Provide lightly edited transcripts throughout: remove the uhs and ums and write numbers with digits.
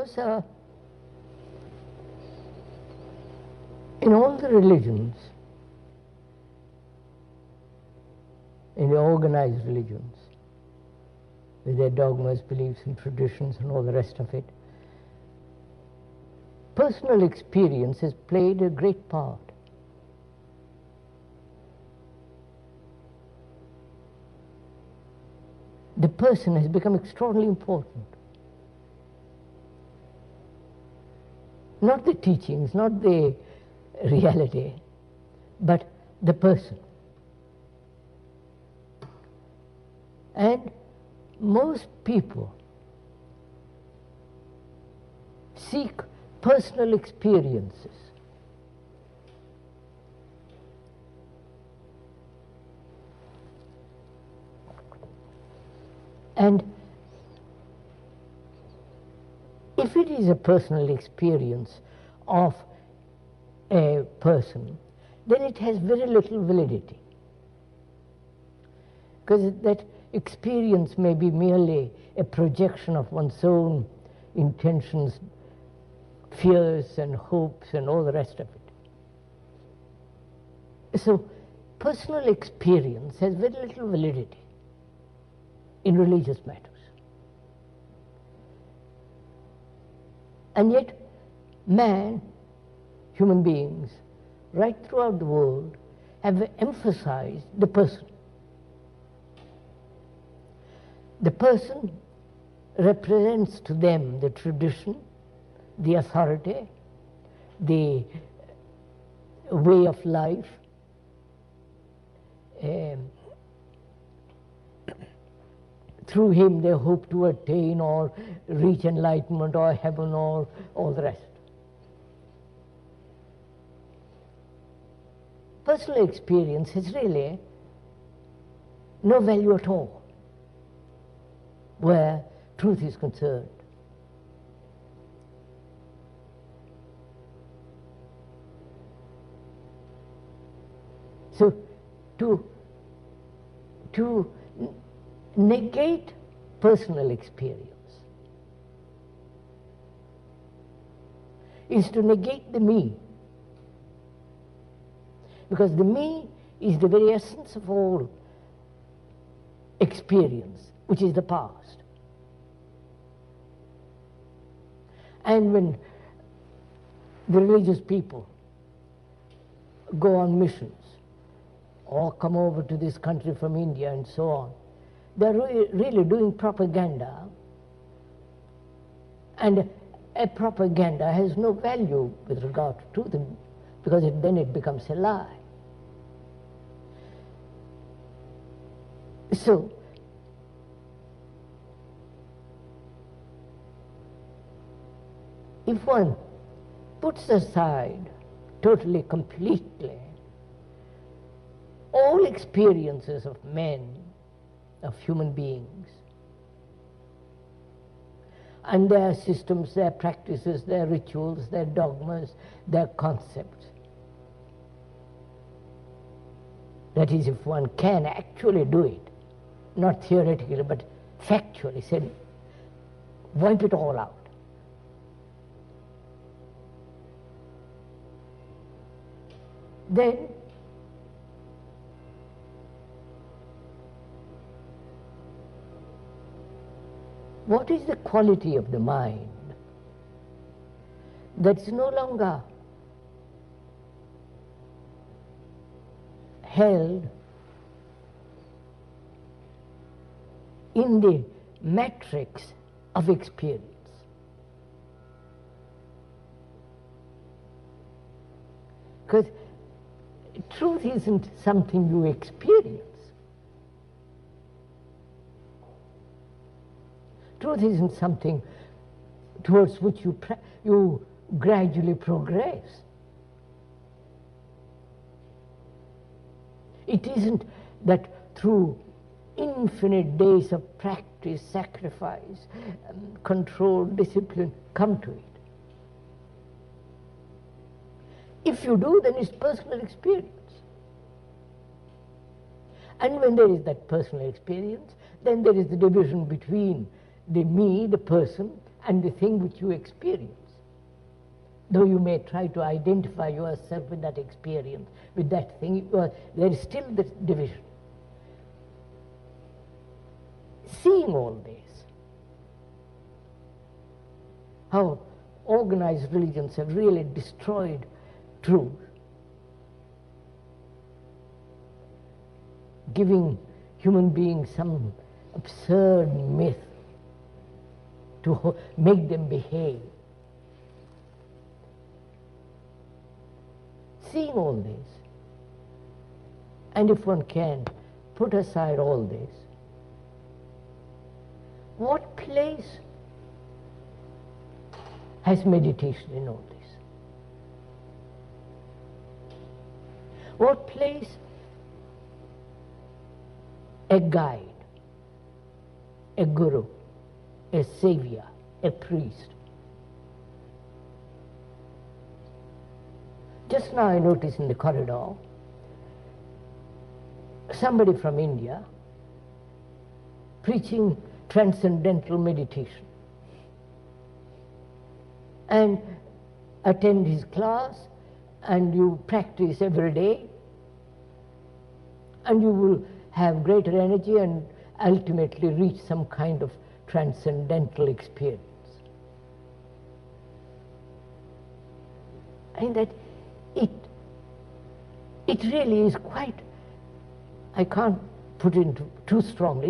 sir, in all the religions, in the organized religions, with their dogmas, beliefs, and traditions, and all the rest of it, personal experience has played a great part. The person has become extraordinarily important. Not the teachings, not the reality, but the person. And most people seek personal experiences. And if it is a personal experience of a person, then it has very little validity. Because that experience may be merely a projection of one's own intentions, fears and hopes and all the rest of it. So personal experience has very little validity in religious matters. And yet man, human beings, right throughout the world have emphasized the person. The person represents to them the tradition, the authority, the way of life, through him they hope to attain or reach enlightenment or heaven or all the rest. Personal experience has really no value at all where truth is concerned. So to negate personal experience is to negate the me, because the me is the very essence of all experience, which is the past. And when the religious people go on missions or come over to this country from India and so on, they're really doing propaganda, and a propaganda has no value with regard to truth, because then it becomes a lie. So if one puts aside totally, completely all experiences of men, of human beings, and their systems, their practices, their rituals, their dogmas, their concepts. That is, if one can actually do it, not theoretically, but factually, say, wipe it all out. Then what is the quality of the mind that's no longer held in the matrix of experience? Because truth isn't something you experience. Truth isn't something towards which you gradually progress. It isn't that through infinite days of practice, sacrifice, control, discipline, come to it. If you do, then it's personal experience. And when there is that personal experience, then there is the division between the me, the person, and the thing which you experience. Though you may try to identify yourself with that experience, with that thing, there is still this division. Seeing all this, how organized religions have really destroyed truth, giving human beings some absurd myth to make them behave. Seeing all this, and if one can put aside all this, what place has meditation in all this? What place a guide, a guru, a savior, a priest? Just now I noticed in the corridor somebody from India preaching transcendental meditation, and attend his class, and you practice every day, and you will have greater energy and ultimately reach some kind of transcendental experience. And that it really is quite, I can't put it too strongly,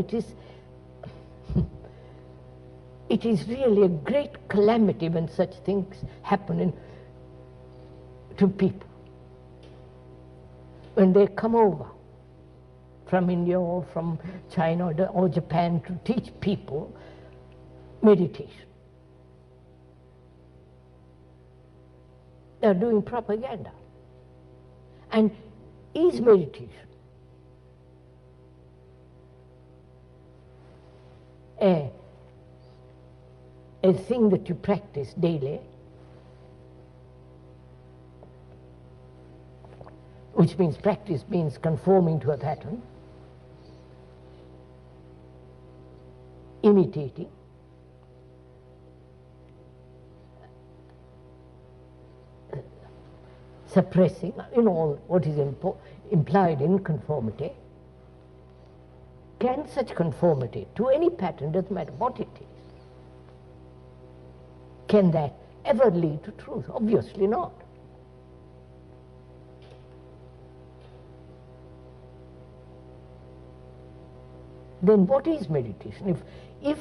it is really a great calamity when such things happen to people. When they come over from India or from China or Japan to teach people meditation, they are doing propaganda. And is meditation a thing that you practice daily, which means practice means conforming to a pattern, imitating, suppressing, all what is implied in conformity. Can such conformity to any pattern, doesn't matter what it is, can that ever lead to truth? Obviously not. Then what is meditation? If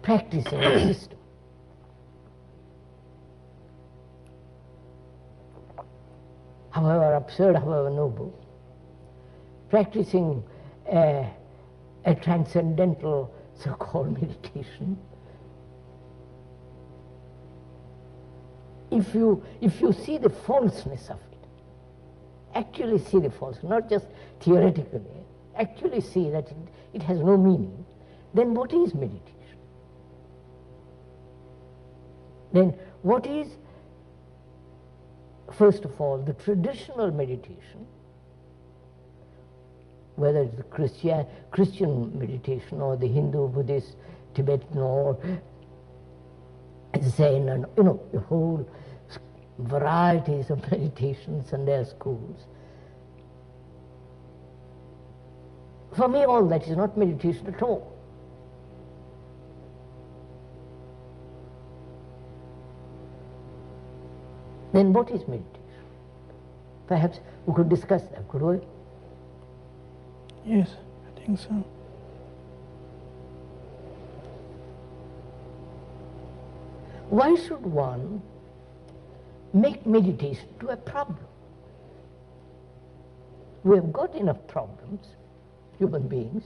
practicing a system however absurd, however noble, practicing a transcendental so-called meditation, if you see the falseness of it, actually see the falseness, not just theoretically, actually see that it has no meaning, then what is meditation? Then what is, first of all, the traditional meditation, whether it's the Christian meditation or the Hindu, Buddhist, Tibetan, or Zen, and the whole varieties of meditations and their schools. For me, all that is not meditation at all. Then what is meditation? Perhaps we could discuss that, could we? Yes, I think so. Why should one make meditation to a problem? We have got enough problems, human beings,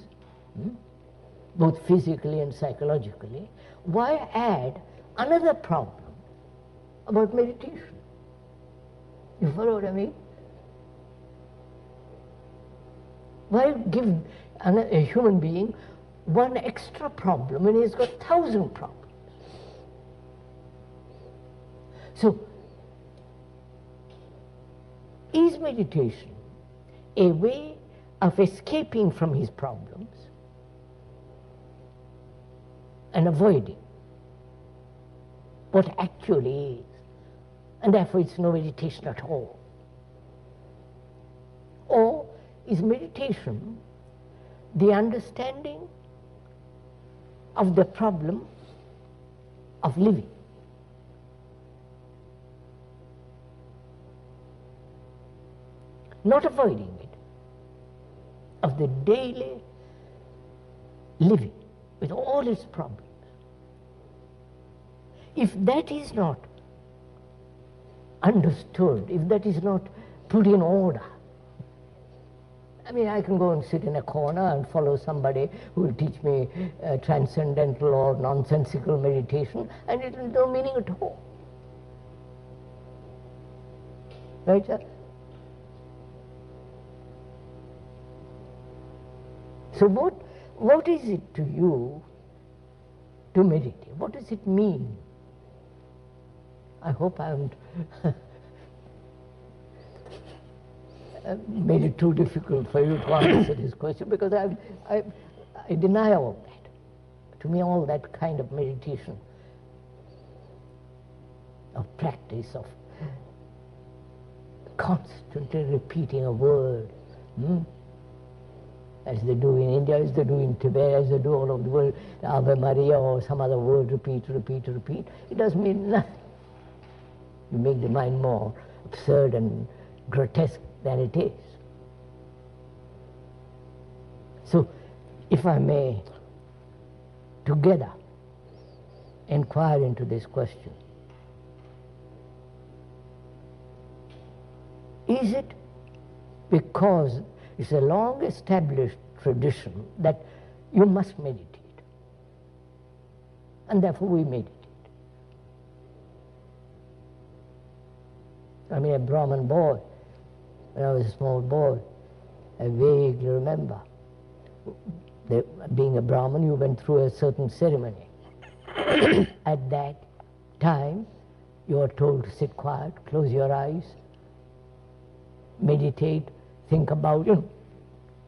both physically and psychologically. Why add another problem about meditation? You follow what I mean? Why give a human being one extra problem when he's got 1,000 problems? So, is meditation a way of escaping from his problems, and avoiding what actually is. And therefore it's no meditation at all. Or is meditation the understanding of the problem of living? Not avoiding it, of the daily living with all its problems. If that is not understood, if that is not put in order, I mean, I can go and sit in a corner and follow somebody who will teach me transcendental or nonsensical meditation, and it will have no meaning at all. Right, sir? So what is it to you to meditate? What does it mean? I hope I haven't made it too difficult for you to answer this question, because I deny all that. To me, all that kind of meditation, of practice, of constantly repeating a word, as they do in India, as they do in Tibet, as they do all over the world, Ave Maria or some other word, repeat, repeat, repeat, it does mean nothing. You make the mind more absurd and grotesque than it is. So, if I may, together, inquire into this question. Is it because it's a long established tradition that you must meditate, and therefore we meditate? I mean, a Brahmin boy, when I was a small boy, I vaguely remember being a Brahmin, you went through a certain ceremony. At that time, you were told to sit quiet, close your eyes, meditate, think about it.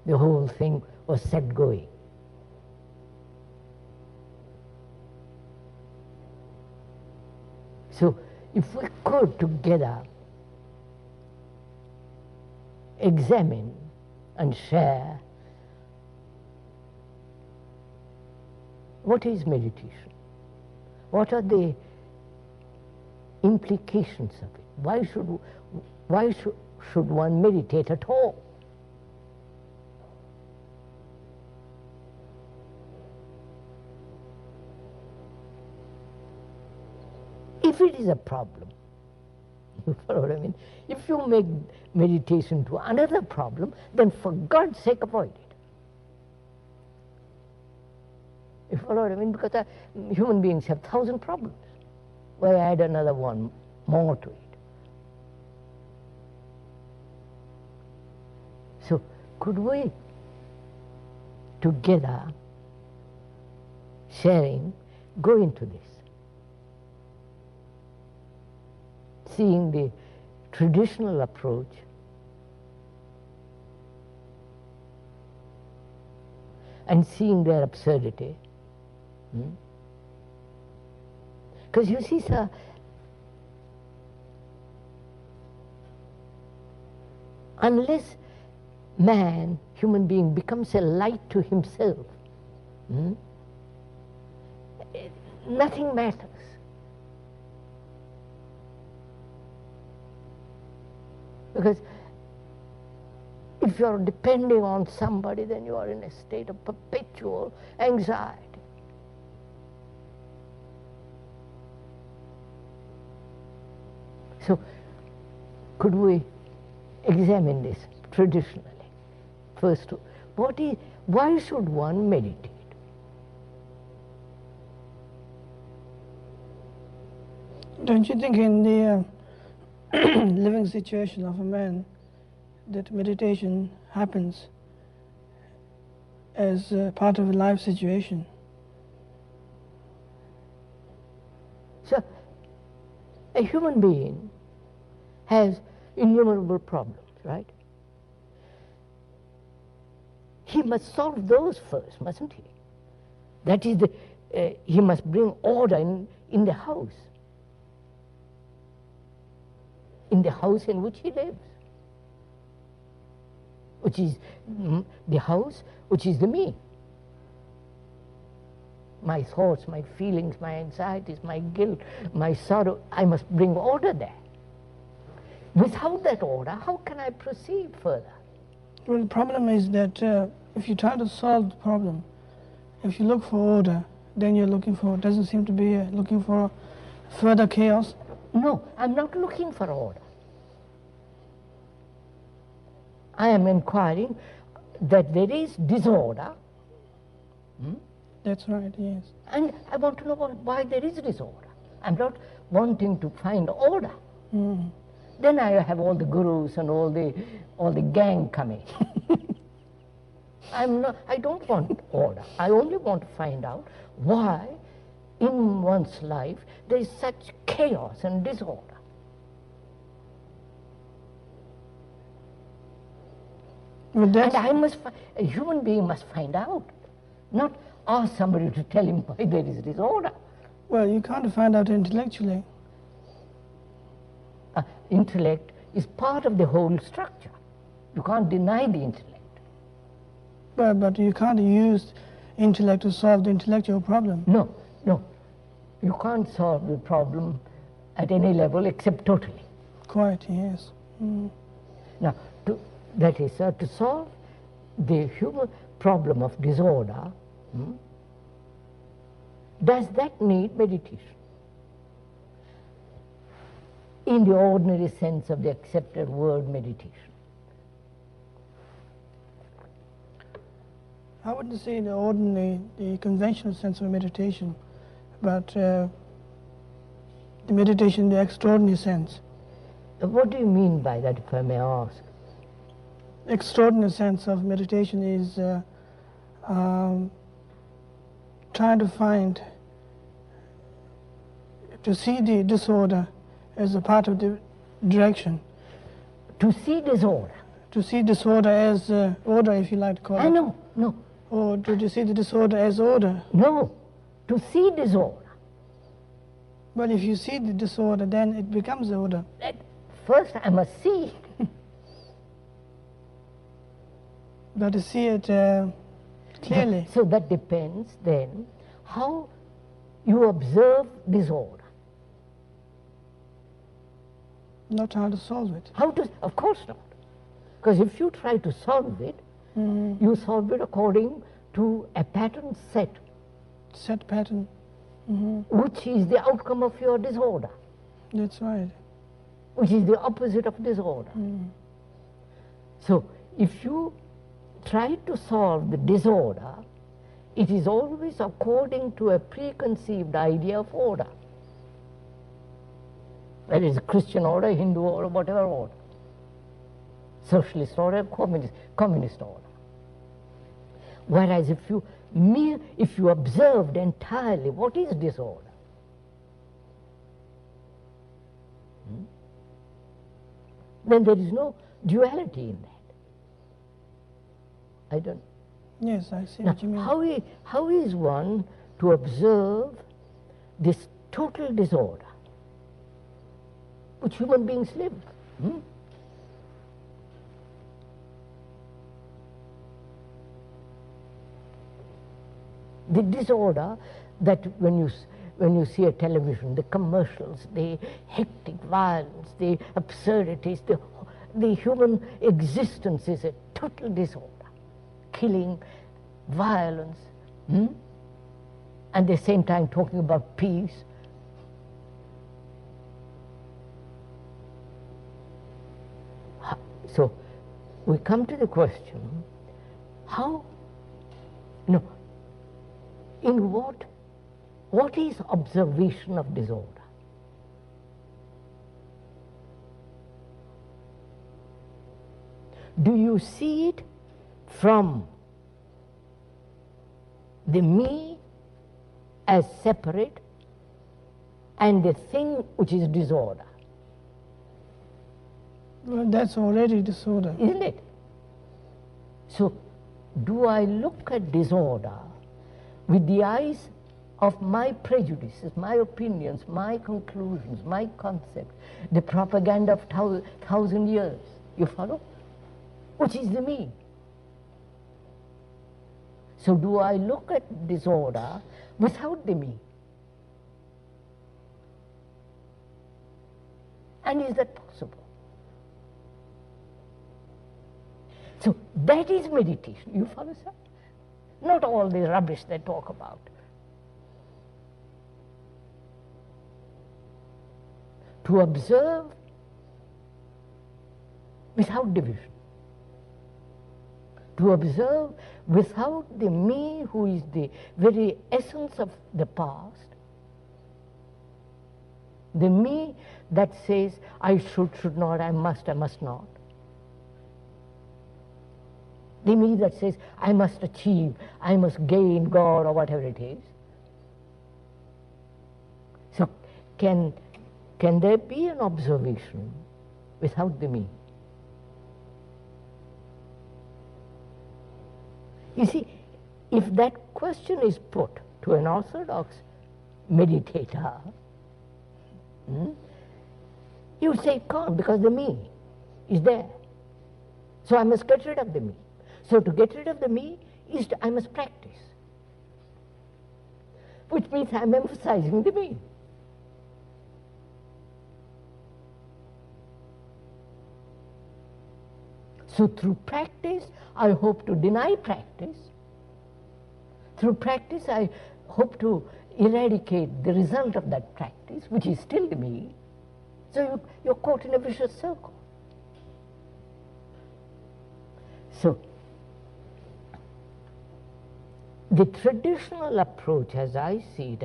The whole thing was set going. So, if we could together examine and share what is meditation, what are the implications of it, why should one meditate at all? If it is a problem, you follow what I mean? If you make meditation to another problem, then for God's sake avoid it. You follow what I mean? Because human beings have 1,000 problems. Why add another one more to it? So could we together, sharing, go into this? Seeing the traditional approach and seeing their absurdity. Because you see, sir, unless man, human being, becomes a light to himself, nothing matters. Because if you are depending on somebody, then you are in a state of perpetual anxiety. So, could we examine this traditionally? First, why should one meditate? Don't you think in the living situation of a man that meditation happens as part of a life situation? So, a human being has innumerable problems, right? He must solve those first, mustn't he? That is he must bring order in the house. In the house in which he lives, which is the house, which is the me. My thoughts, my feelings, my anxieties, my guilt, my sorrow, I must bring order there. Without that order, how can I proceed further? Well, the problem is that if you try to solve the problem, if you look for order, then you're doesn't seem to be looking for further chaos. No, I'm not looking for order. I am inquiring that there is disorder. That's right, yes. And I want to know why there is disorder. I'm not wanting to find order. Then I have all the gurus and all the gang coming. I don't want order. I only want to find out why in one's life there is such chaos and disorder. Well, and a human being must find out, not ask somebody to tell him why there is disorder. Well, you can't find out intellectually. Intellect is part of the whole structure. You can't deny the intellect. But you can't use intellect to solve the intellectual problem. No. You can't solve the problem at any level except totally. Quite, yes. Now, to solve the human problem of disorder, does that need meditation? In the ordinary sense of the accepted word meditation. I wouldn't say the conventional sense of meditation, but the meditation in the extraordinary sense. What do you mean by that, if I may ask? Extraordinary sense of meditation is trying to see the disorder as a part of the direction. To see disorder? To see disorder as order, if you like to call it. No. Or to see the disorder as order. No, to see disorder. But if you see the disorder, then it becomes order. First I must see. But to see it clearly. So that depends then how you observe disorder. Not how to solve it. Of course not. Because if you try to solve it, you solve it according to a pattern set. Set pattern. Which is the outcome of your disorder. That's right. Which is the opposite of disorder. So if you try to solve the disorder, it is always according to a preconceived idea of order. Whether it's a Christian order, Hindu order, whatever order. Socialist order, communist order. Whereas if you observed entirely what is disorder, then there is no duality in that. I don't. Yes, I see what you mean. How is one to observe this total disorder which human beings live? The disorder that when you see a television, the commercials, the hectic violence, the absurdities, the human existence is a total disorder. Killing, violence, and at the same time talking about peace. So we come to the question, what is observation of disorder? Do you see it from the me as separate and the thing which is disorder? Well, that's already disorder. Isn't it? So, do I look at disorder with the eyes of my prejudices, my opinions, my conclusions, my concepts, the propaganda of 1,000 years. You follow? Which is the me. So do I look at disorder without the me? And is that possible? So that is meditation. You follow, sir? Not all the rubbish they talk about. To observe without division. To observe without the me who is the very essence of the past. The me that says, I should not, I must not. The me that says, I must achieve, I must gain God, or whatever it is. So, can there be an observation without the me? You see, if that question is put to an orthodox meditator, you would say it can't, because the me is there. So I must get rid of the me. So to get rid of the me is I must practice, which means I'm emphasizing the me. So through practice, I hope to deny practice. Through practice, I hope to eradicate the result of that practice, which is still the me. So you're caught in a vicious circle. So the traditional approach, as I see it,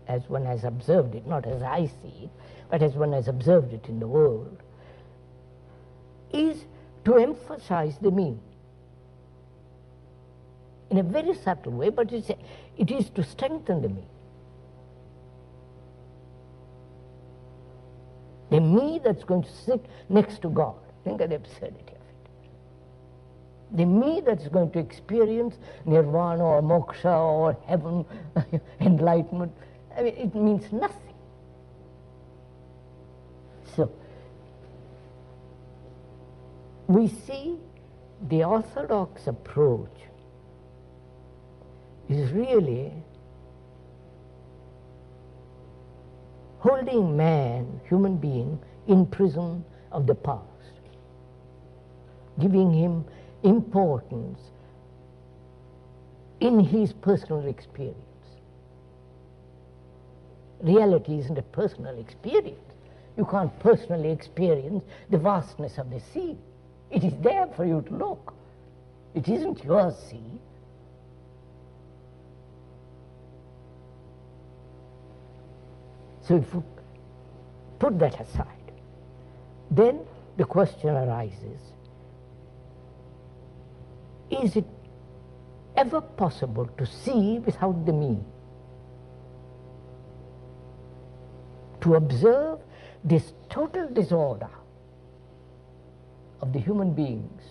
as one has observed it, not as I see it, but as one has observed it in the world, is to emphasize the me in a very subtle way, but it is to strengthen the me. The me that's going to sit next to God. Think of the absurdity of it. The me that's going to experience nirvana or moksha or heaven, enlightenment. I mean, it means nothing. So, we see the orthodox approach is really holding man, human being, in prison of the past, giving him importance in his personal experience. Reality isn't a personal experience. You can't personally experience the vastness of the sea. It is there for you to look. It isn't your sea. So if you put that aside, then the question arises, is it ever possible to see without the me? To observe this total disorder of the human beings,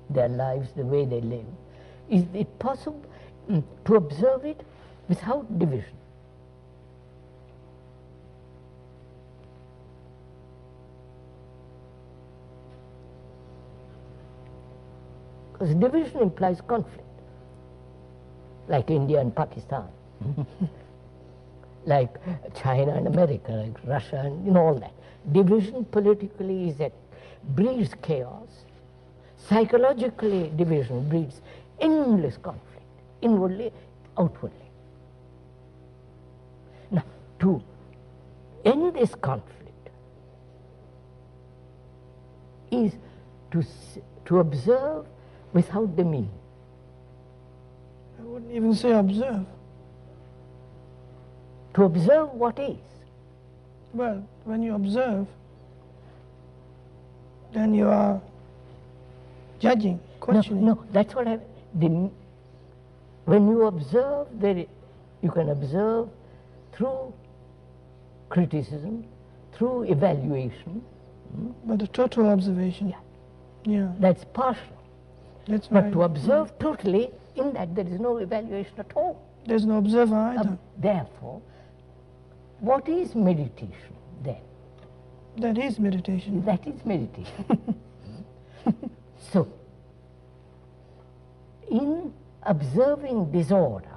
their lives, the way they live, is it possible to observe it without division? Because division implies conflict, like India and Pakistan, like China and America, like Russia and all that. Division politically breeds chaos. Psychologically, division breeds endless conflict, inwardly, outwardly. Now, to end this conflict is to observe without the me. I wouldn't even say observe. To observe what is. Well, when you observe, then you are judging, questioning. No, that's what when you observe, you can observe through criticism, through evaluation. But the total observation. Yeah. That's partial. That's But right. to observe totally, in that there is no evaluation at all. There's no observer either. Therefore, what is meditation then? That is meditation. That is meditation. So, in observing disorder,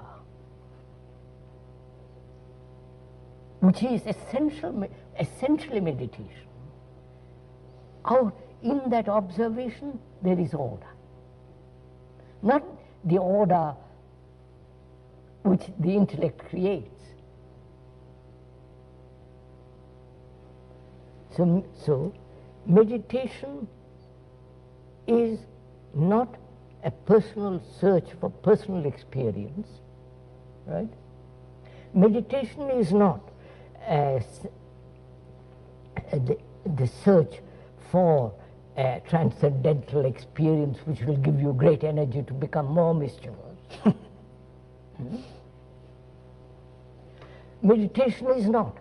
which is essentially meditation, in that observation there is order. Not the order which the intellect creates. So meditation is not a personal search for personal experience, right? Meditation is not the search for a transcendental experience which will give you great energy to become more mischievous. Meditation is not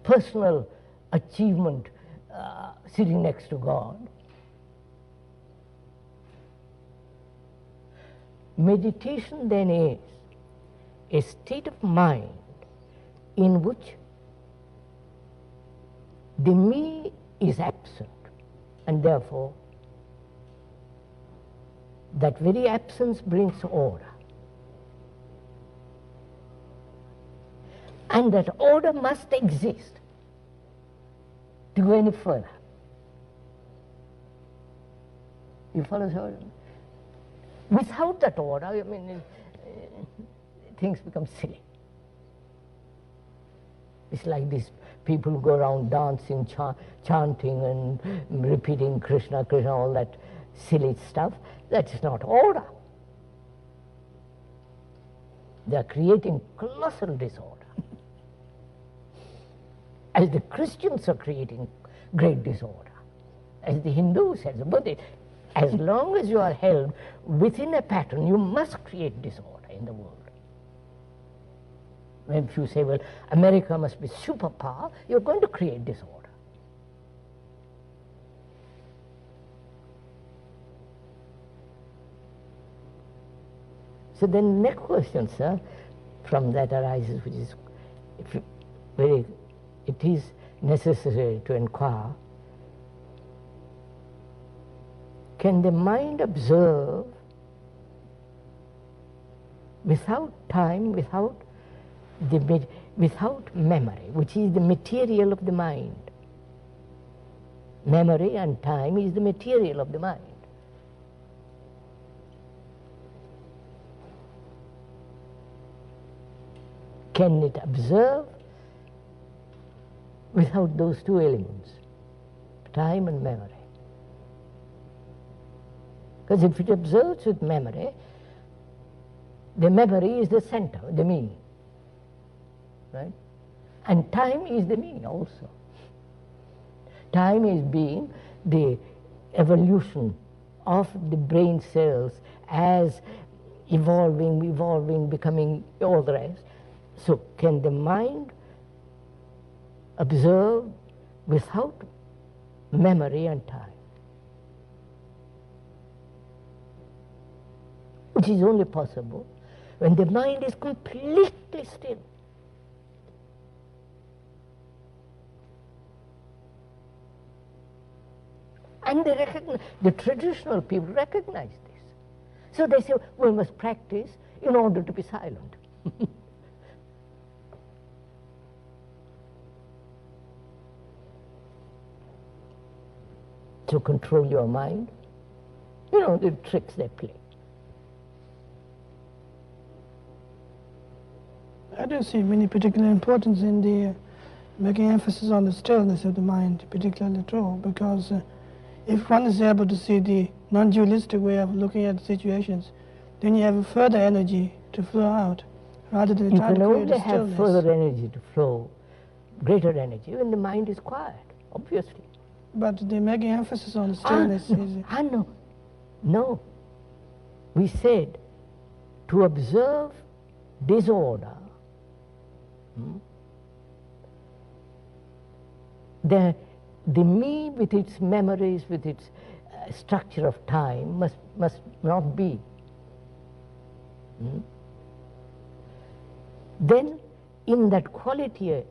personal achievement sitting next to God. Meditation then is a state of mind in which the me is absent, and therefore that very absence brings order. And that order must exist to go any further. You follow? Without that order, I mean, things become silly. It's like these people who go around dancing, chanting and repeating Krishna, Krishna, all that silly stuff. That's not order. They are creating colossal disorder. As the Christians are creating great disorder, as the Hindus, as the Buddhists. As long as you are held within a pattern, you must create disorder in the world. When you say, well, America must be superpower, you're going to create disorder. So then the next question, sir, from that arises, which is, it is necessary to inquire, can the mind observe without time, without memory, which is the material of the mind? Memory and time is the material of the mind. Can it observe without those two elements, time and memory? Because if it observes with memory, the memory is the center, the me, right? And time is the me also. Time is being the evolution of the brain cells as evolving, becoming all the rest. So can the mind observe without memory and time? Which is only possible when the mind is completely still. And the traditional people recognize this. So they say, we must practice in order to be silent. To control your mind, you know, the tricks they play. I don't see any particular importance in the making emphasis on the stillness of the mind, particularly true, because if one is able to see the non-dualistic way of looking at situations, then you have a further energy to flow out, rather than trying to create a stillness. You can only have further energy to flow, greater energy, when the mind is quiet, obviously. But the making emphasis on the stillness is... No. We said to observe disorder, the me with its memories, with its structure of time must not be. then in that quality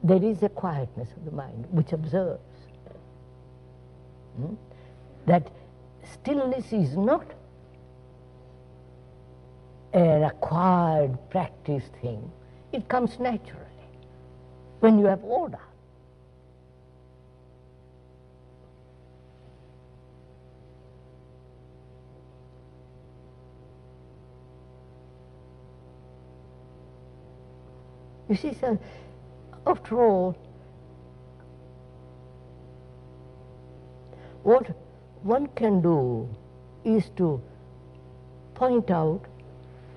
there is a quietness of the mind which observes. That stillness is not an acquired, practiced thing. It comes naturally when you have order. You see, sir, after all, what one can do is to point out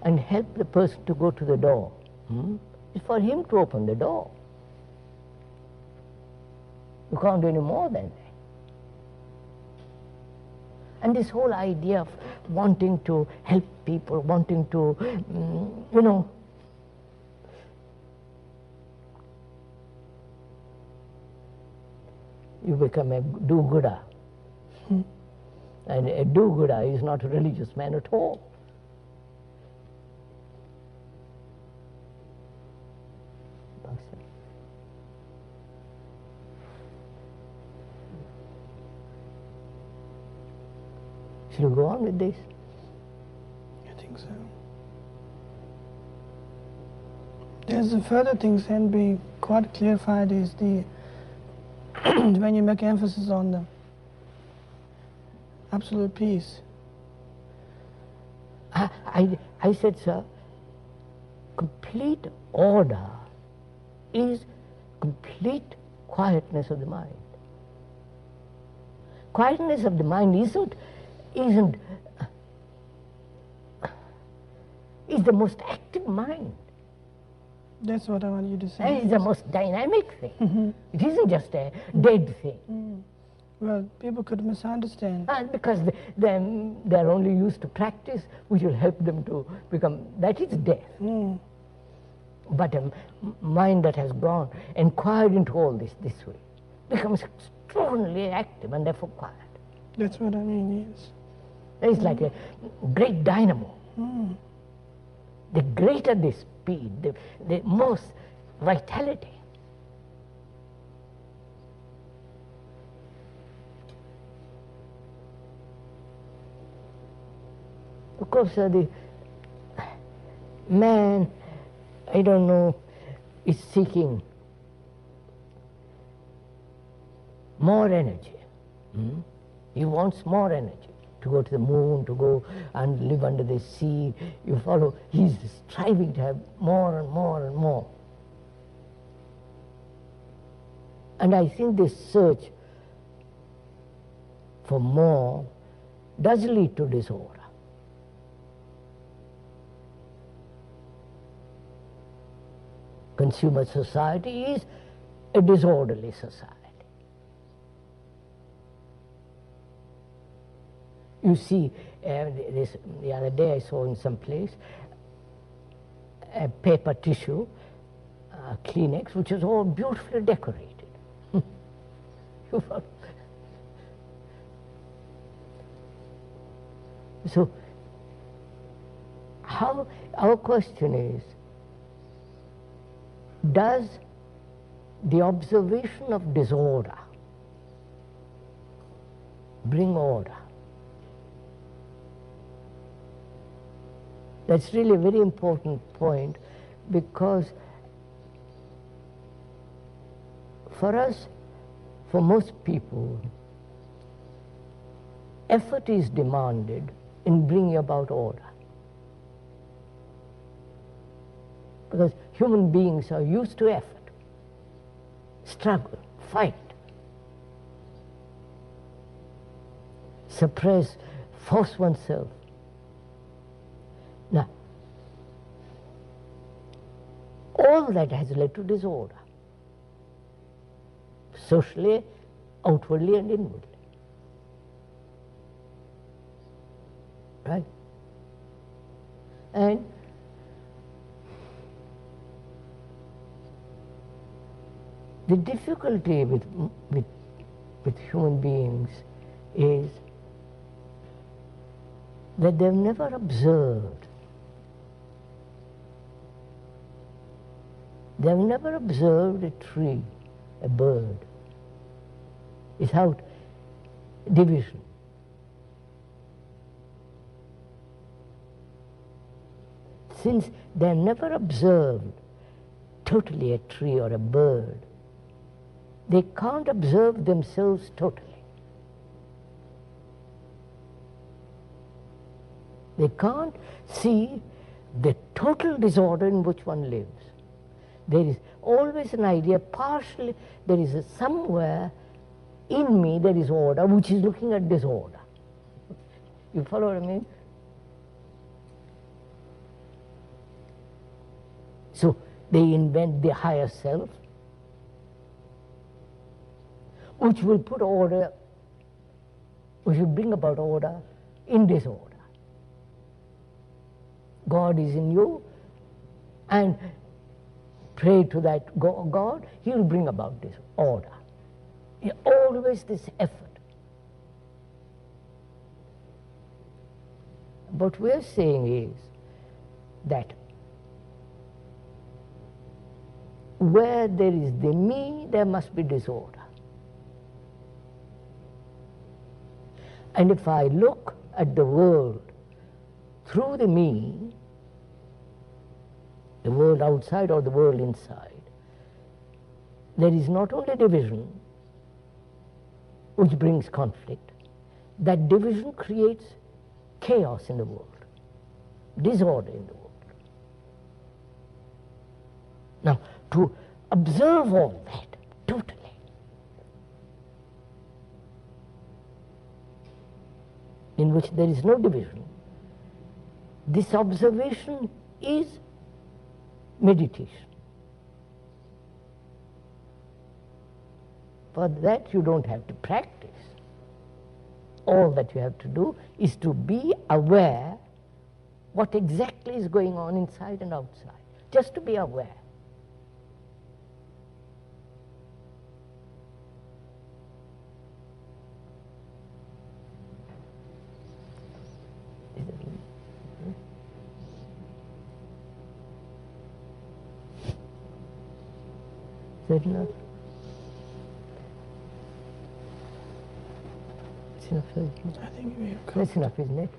and help the person to go to the door. It's for him to open the door. You can't do any more than that. And this whole idea of wanting to help people, wanting to, you become a do-gooder. And a do-gooder is not a religious man at all. Should we go on with this? I think so. There's a further things can be quite clarified is the when you make emphasis on the absolute peace. I said, sir, complete order is complete quietness of the mind. Quietness of the mind is the most active mind. That's what I want you to say. It's the most dynamic thing. It isn't just a dead thing. Well, people could misunderstand. Because they're only used to practice, which will help them to become, that is death. But a mind that has gone, inquired into all this way, becomes extraordinarily active and therefore quiet. That's what I mean, yes. It's like a great dynamo. The greater the speed, the most vitality. Of course, the man, I don't know, is seeking more energy. He wants more energy to go to the moon, to go and live under the sea. You follow, he's striving to have more and more and more. And I think this search for more does lead to disorder. Consumer society is a disorderly society. You see, the other day I saw in some place a paper tissue, Kleenex, which is all beautifully decorated. So, our question is, does the observation of disorder bring order? That's really a very important point, because for us, for most people, effort is demanded in bringing about order. Because human beings are used to effort, struggle, fight, suppress, force oneself. Now, all that has led to disorder, socially, outwardly and inwardly. Right? And the difficulty with human beings is that they've never observed They have never observed a tree, a bird, without division. Since they have never observed totally a tree or a bird, they can't observe themselves totally. They can't see the total disorder in which one lives. There is always an idea, partially, there is somewhere in me there is order which is looking at disorder. You follow what I mean? So they invent the higher self, which will put order, which will bring about order in disorder. God is in you, and pray to that God, He will bring about this order. Always this effort. What we are saying is that where there is the me, there must be disorder. And if I look at the world through the me, the world outside or the world inside, there is not only division which brings conflict, that division creates chaos in the world, disorder in the world. Now, to observe all that totally, in which there is no division, this observation is meditation. For that you don't have to practice. All that you have to do is to be aware what exactly is going on inside and outside. Just to be aware. Is that enough? It's enough. I think we have That's enough, isn't it?